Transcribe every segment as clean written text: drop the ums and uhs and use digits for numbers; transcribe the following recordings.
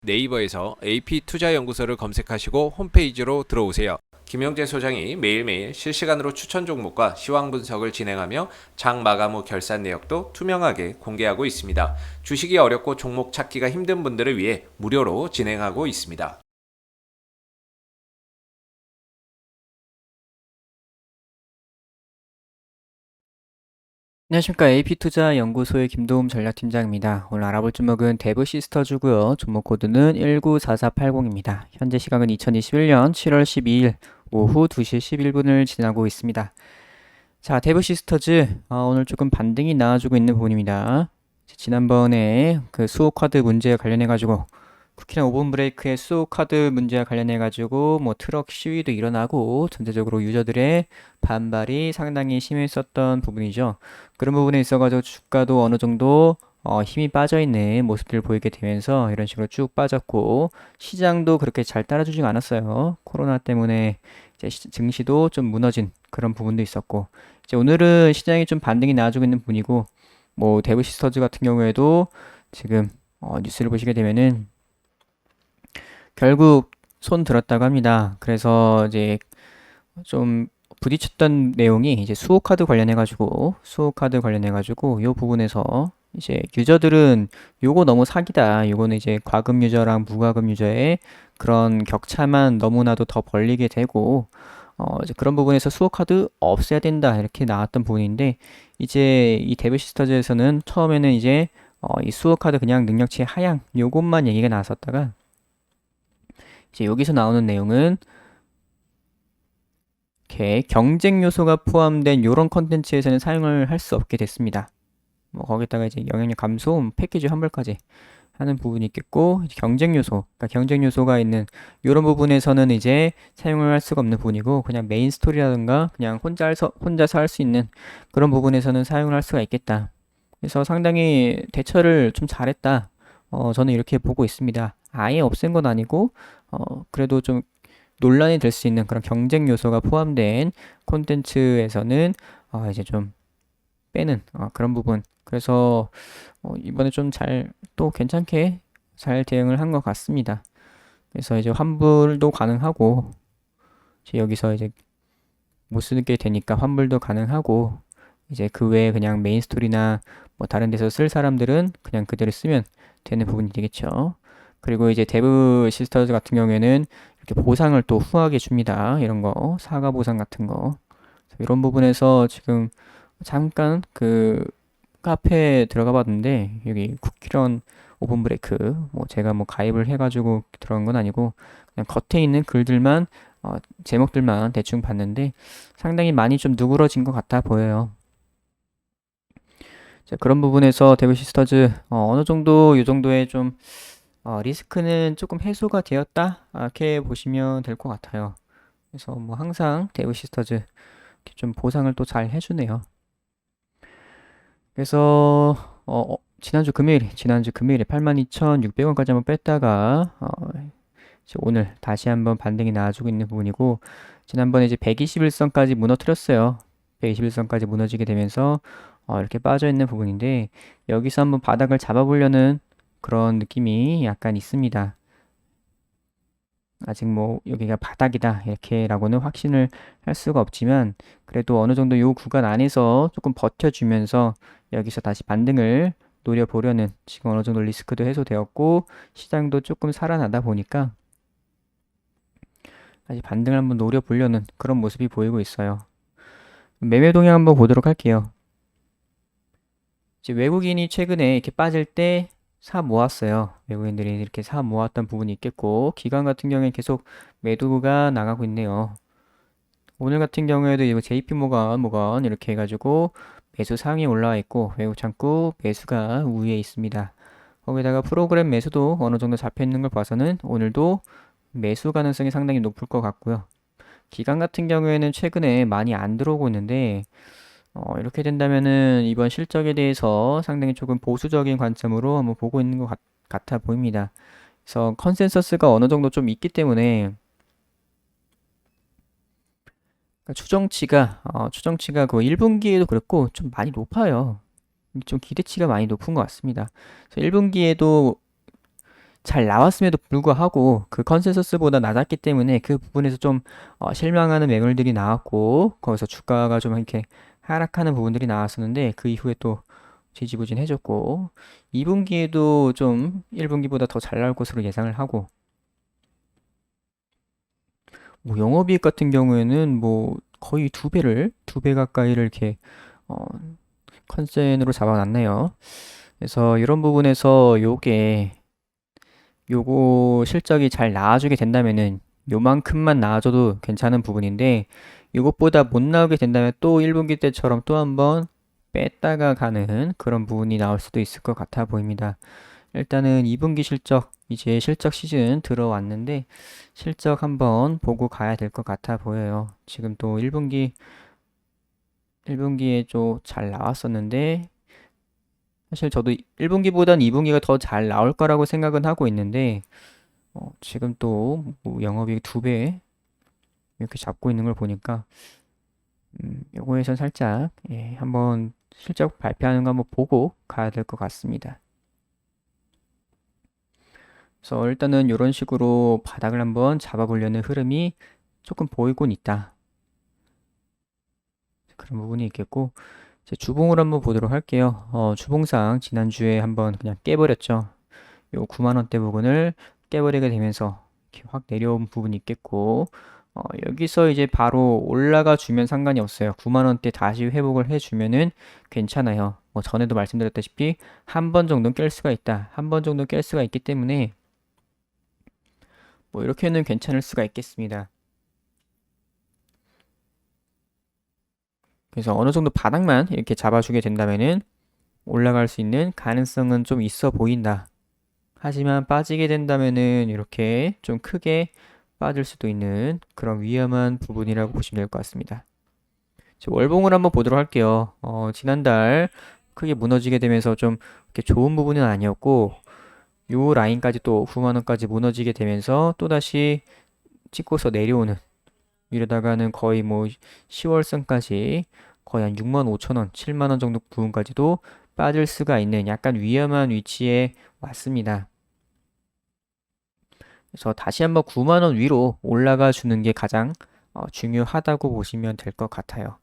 네이버에서 AP투자연구소를 검색하시고 홈페이지로 들어오세요. 김영재 소장이 매일매일 실시간으로 추천 종목과 시황 분석을 진행하며 장 마감 후 결산 내역도 투명하게 공개하고 있습니다. 주식이 어렵고 종목 찾기가 힘든 분들을 위해 무료로 진행하고 있습니다. 안녕하십니까. AP투자연구소의 김도움 전략팀장입니다. 오늘 알아볼 종목은 데브시스터즈고요. 종목 코드는 194480입니다. 현재 시각은 2021년 7월 12일 오후 2시 11분을 지나고 있습니다. 자, 데브시스터즈 오늘 조금 반등이 나와주고 있는 부분입니다. 지난번에 그 수호 카드 문제에 관련해가지고 쿠키랑 5분 브레이크의 수호 카드 문제와 관련해가지고 뭐 트럭 시위도 일어나고 전체적으로 유저들의 반발이 상당히 심했었던 부분이죠. 그런 부분에 있어가지고 주가도 어느 정도 힘이 빠져있는 모습들을 보이게 되면서 이런 식으로 쭉 빠졌고 시장도 그렇게 잘 따라주지 않았어요. 코로나 때문에 이제 증시도 좀 무너진 그런 부분도 있었고 이제 오늘은 시장이 좀 반등이 나와주고 있는 분이고 뭐 데브시스터즈 같은 경우에도 지금 뉴스를 보시게 되면은 결국 손 들었다고 합니다. 그래서 이제 좀 부딪혔던 내용이 이제 수호 카드 관련해가지고 요 부분에서 이제 유저들은 요거 너무 사기다. 요거는 이제 과금 유저랑 무과금 유저의 그런 격차만 너무나도 더 벌리게 되고 이제 그런 부분에서 수호 카드 없애야 된다. 이렇게 나왔던 부분인데 이제 이 데브시스터즈에서는 처음에는 이제 이 수호 카드 그냥 능력치 하향 요것만 얘기가 나왔었다가 이제 여기서 나오는 내용은 이렇게 경쟁 요소가 포함된 이런 컨텐츠에서는 사용을 할 수 없게 됐습니다. 뭐 거기다가 이제 영향력 감소, 패키지 환불까지 하는 부분이 있겠고 경쟁 요소, 그러니까 경쟁 요소가 있는 이런 부분에서는 이제 사용을 할 수가 없는 부분이고 그냥 메인 스토리라든가 그냥 혼자서 할 수 있는 그런 부분에서는 사용을 할 수가 있겠다. 그래서 상당히 대처를 좀 잘했다. 저는 이렇게 보고 있습니다. 아예 없앤 건 아니고 그래도 좀 논란이 될 수 있는 그런 경쟁 요소가 포함된 콘텐츠에서는 이제 좀 빼는 그런 부분. 그래서 이번에 좀 잘 또 괜찮게 잘 대응을 한 것 같습니다. 그래서 이제 환불도 가능하고 이제 여기서 이제 못 쓰게 되니까 환불도 가능하고 이제 그 외에 그냥 메인 스토리나 뭐 다른 데서 쓸 사람들은 그냥 그대로 쓰면 되는 부분이 되겠죠. 그리고 이제 데브 시스터즈 같은 경우에는 이렇게 보상을 또 후하게 줍니다. 이런 거 사과 보상 같은 거 이런 부분에서 지금 잠깐 그 카페에 들어가 봤는데 여기 쿠키런 오픈 브레이크 뭐 제가 뭐 가입을 해가지고 들어간 건 아니고 그냥 겉에 있는 글들만 제목들만 대충 봤는데 상당히 많이 좀 누그러진 것 같아 보여요. 자, 그런 부분에서 데브 시스터즈 어느 정도 이 정도의 좀 리스크는 조금 해소가 되었다 이렇게 보시면 될 것 같아요. 그래서 뭐 항상 데브 시스터즈 이렇게 좀 보상을 또 잘 해주네요. 그래서 지난주 금요일에 82,600원까지 한번 뺐다가 이제 오늘 다시 한번 반등이 나와주고 있는 부분이고 지난번에 이제 121선까지 무너뜨렸어요. 121선까지 무너지게 되면서 이렇게 빠져 있는 부분인데 여기서 한번 바닥을 잡아보려는 그런 느낌이 약간 있습니다. 아직 뭐 여기가 바닥이다 이렇게라고는 확신을 할 수가 없지만 그래도 어느 정도 요 구간 안에서 조금 버텨주면서 여기서 다시 반등을 노려보려는 지금 어느 정도 리스크도 해소되었고 시장도 조금 살아나다 보니까 다시 반등을 한번 노려보려는 그런 모습이 보이고 있어요. 매매 동향 한번 보도록 할게요. 이제 외국인이 최근에 이렇게 빠질 때 사 모았어요. 외국인들이 이렇게 사 모았던 부분이 있겠고 기관 같은 경우에 계속 매도가 나가고 있네요. 오늘 같은 경우에도 이거 JP 모건 이렇게 해가지고 매수 상위 올라와 있고 외국 창구 매수가 우위에 있습니다. 거기다가 프로그램 매수도 어느 정도 잡혀 있는 걸 봐서는 오늘도 매수 가능성이 상당히 높을 것 같고요. 기관 같은 경우에는 최근에 많이 안 들어오고 있는데 이렇게 된다면은 이번 실적에 대해서 상당히 조금 보수적인 관점으로 한번 보고 있는 것 같아 보입니다. 그래서 컨센서스가 어느 정도 좀 있기 때문에 그러니까 추정치가 그 1분기에도 그랬고 좀 많이 높아요. 좀 기대치가 많이 높은 것 같습니다. 그래서 1분기에도 잘 나왔음에도 불구하고 그 컨센서스보다 낮았기 때문에 그 부분에서 좀 실망하는 매물들이 나왔고 거기서 주가가 좀 이렇게 하락하는 부분들이 나왔었는데 그 이후에 또 지지부진해졌고 2분기에도 좀 1분기보다 더 잘 나올 것으로 예상을 하고 뭐 영업이익 같은 경우에는 뭐 거의 두 배 가까이를 이렇게 어, 컨센으로 잡아놨네요. 그래서 이런 부분에서 요거 실적이 잘 나와주게 된다면은 요만큼만 나와줘도 괜찮은 부분인데 요것보다 못 나오게 된다면 또 1분기 때처럼 또 한번 뺐다가 가는 그런 부분이 나올 수도 있을 것 같아 보입니다. 일단은 2분기 실적, 이제 실적 시즌 들어왔는데 실적 한번 보고 가야 될 것 같아 보여요. 지금 또 1분기에 좀 잘 나왔었는데 사실 저도 1분기보단 2분기가 더 잘 나올 거라고 생각은 하고 있는데 지금 또뭐 영업이익 2배 이렇게 잡고 있는 걸 보니까 요거에선 살짝 한번 실적 발표하는 거 한번 보고 가야 될 것 같습니다. 그래서 일단은 이런 식으로 바닥을 한번 잡아보려는 흐름이 조금 보이곤 있다. 그런 부분이 있겠고 이제 주봉을 한번 보도록 할게요. 주봉상 지난주에 한번 그냥 깨버렸죠. 요 9만 원대 부분을 깨버리게 되면서 이렇게 확 내려온 부분이 있겠고 여기서 이제 바로 올라가 주면 상관이 없어요. 9만 원대 다시 회복을 해 주면은 괜찮아요. 뭐 전에도 말씀드렸다시피 한 번 정도 깰 수가 있다. 한 번 정도 깰 수가 있기 때문에 뭐 이렇게는 괜찮을 수가 있겠습니다. 그래서 어느 정도 바닥만 이렇게 잡아주게 된다면은 올라갈 수 있는 가능성은 좀 있어 보인다. 하지만 빠지게 된다면은 이렇게 좀 크게 빠질 수도 있는 그런 위험한 부분이라고 보시면 될 것 같습니다. 월봉을 한번 보도록 할게요. 지난달 크게 무너지게 되면서 좀 이렇게 좋은 부분은 아니었고 요 라인까지 또 9만 원까지 무너지게 되면서 또다시 찍고서 내려오는 이러다가는 거의 뭐 10월선까지 거의 한 6만 5천 원, 7만 원 정도 부분까지도 빠질 수가 있는 약간 위험한 위치에 왔습니다. 그래서 다시 한번 9만 원 위로 올라가 주는 게 가장 중요하다고 보시면 될 것 같아요.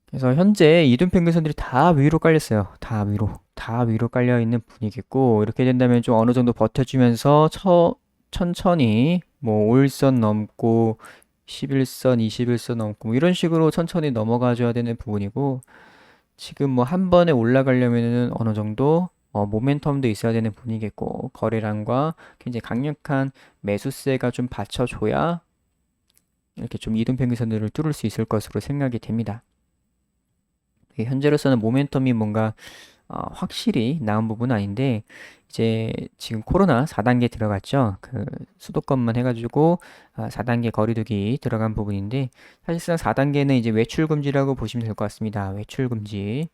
그래서 현재 이등평균선들이 다 위로 깔렸어요. 다 위로 깔려 있는 분위기고 이렇게 된다면 좀 어느 정도 버텨주면서 천천히 뭐 5일선 넘고 11선, 21선 넘고 뭐 이런 식으로 천천히 넘어가 줘야 되는 부분이고 지금 뭐 한 번에 올라가려면은 어느 정도 모멘텀도 있어야 되는 분위기겠고 거래량과 굉장히 강력한 매수세가 좀 받쳐줘야 이렇게 좀 이등평균선들을 뚫을 수 있을 것으로 생각이 됩니다. 현재로서는 모멘텀이 뭔가 확실히 나은 부분은 아닌데 이제 지금 코로나 4단계 들어갔죠. 그 수도권만 해가지고 4단계 거리두기 들어간 부분인데 사실상 4단계는 이제 외출 금지라고 보시면 될 것 같습니다. 외출 금지.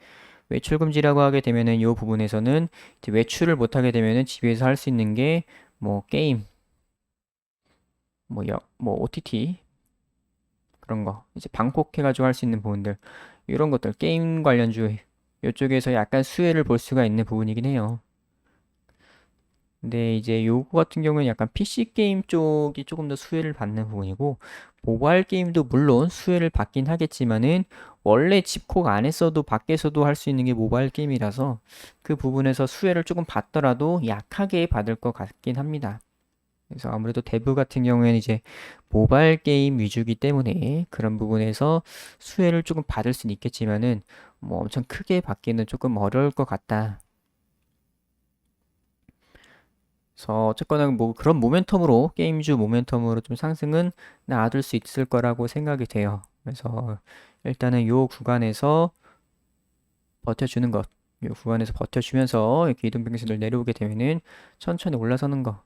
외출 금지라고 하게 되면은 이 부분에서는 이제 외출을 못 하게 되면은 집에서 할 수 있는 게 뭐 게임, 뭐 OTT 그런 거 이제 방콕해가지고 할 수 있는 부분들 이런 것들 게임 관련주 이쪽에서 약간 수혜를 볼 수가 있는 부분이긴 해요. 근데 이제 요거 같은 경우는 약간 PC 게임 쪽이 조금 더 수혜를 받는 부분이고 모바일 게임도 물론 수혜를 받긴 하겠지만은 원래 집콕 안에서도 밖에서도 할 수 있는 게 모바일 게임이라서 그 부분에서 수혜를 조금 받더라도 약하게 받을 것 같긴 합니다. 그래서 아무래도 대부 같은 경우에는 이제 모바일 게임 위주이기 때문에 그런 부분에서 수혜를 조금 받을 수는 있겠지만은 뭐 엄청 크게 받기는 조금 어려울 것 같다. 그래서 어쨌거나 뭐 그런 모멘텀으로 게임주 모멘텀으로 좀 상승은 나와줄 수 있을 거라고 생각이 돼요. 그래서 일단은 요 구간에서 버텨주는 것, 요 구간에서 버텨주면서 이렇게 이동평균선을 내려오게 되면은 천천히 올라서는 거.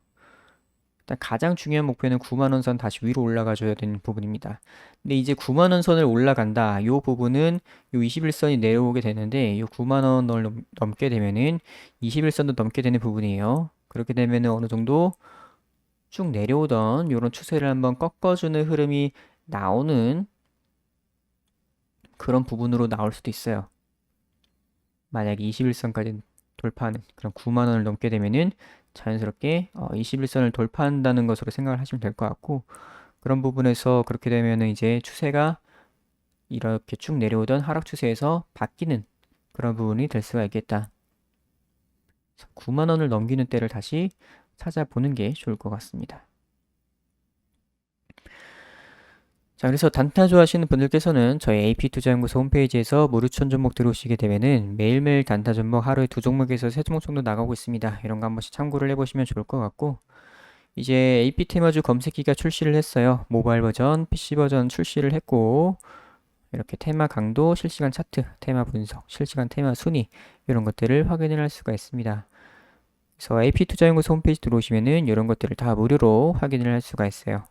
일단 가장 중요한 목표는 9만 원 선 다시 위로 올라가 줘야 되는 부분입니다. 근데 이제 9만 원 선을 올라간다. 요 부분은 요 21선이 내려오게 되는데 요 9만 원을 넘게 되면은 21선도 넘게 되는 부분이에요. 그렇게 되면은 어느 정도 쭉 내려오던 요런 추세를 한번 꺾어주는 흐름이 나오는 그런 부분으로 나올 수도 있어요. 만약에 21선까지 돌파하는 그런 9만 원을 넘게 되면은 자연스럽게 21선을 돌파한다는 것으로 생각을 하시면 될 것 같고, 그런 부분에서 그렇게 되면은 이제 추세가 이렇게 쭉 내려오던 하락 추세에서 바뀌는 그런 부분이 될 수가 있겠다. 9만 원을 넘기는 때를 다시 찾아보는 게 좋을 것 같습니다. 자, 그래서 단타 좋아하시는 분들께서는 저희 AP투자연구소 홈페이지에서 무료 추천 종목 들어오시게 되면은 매일매일 단타 종목 하루에 2종목에서 3종목 정도 나가고 있습니다. 이런 거 한 번씩 참고를 해보시면 좋을 것 같고, 이제 AP 테마주 검색기가 출시를 했어요. 모바일 버전, PC 버전 출시를 했고, 이렇게 테마 강도, 실시간 차트, 테마 분석, 실시간 테마 순위 이런 것들을 확인을 할 수가 있습니다. 그래서 AP투자연구소 홈페이지 들어오시면은 이런 것들을 다 무료로 확인을 할 수가 있어요.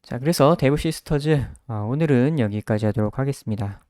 자, 그래서 데브 시스터즈 오늘은 여기까지 하도록 하겠습니다.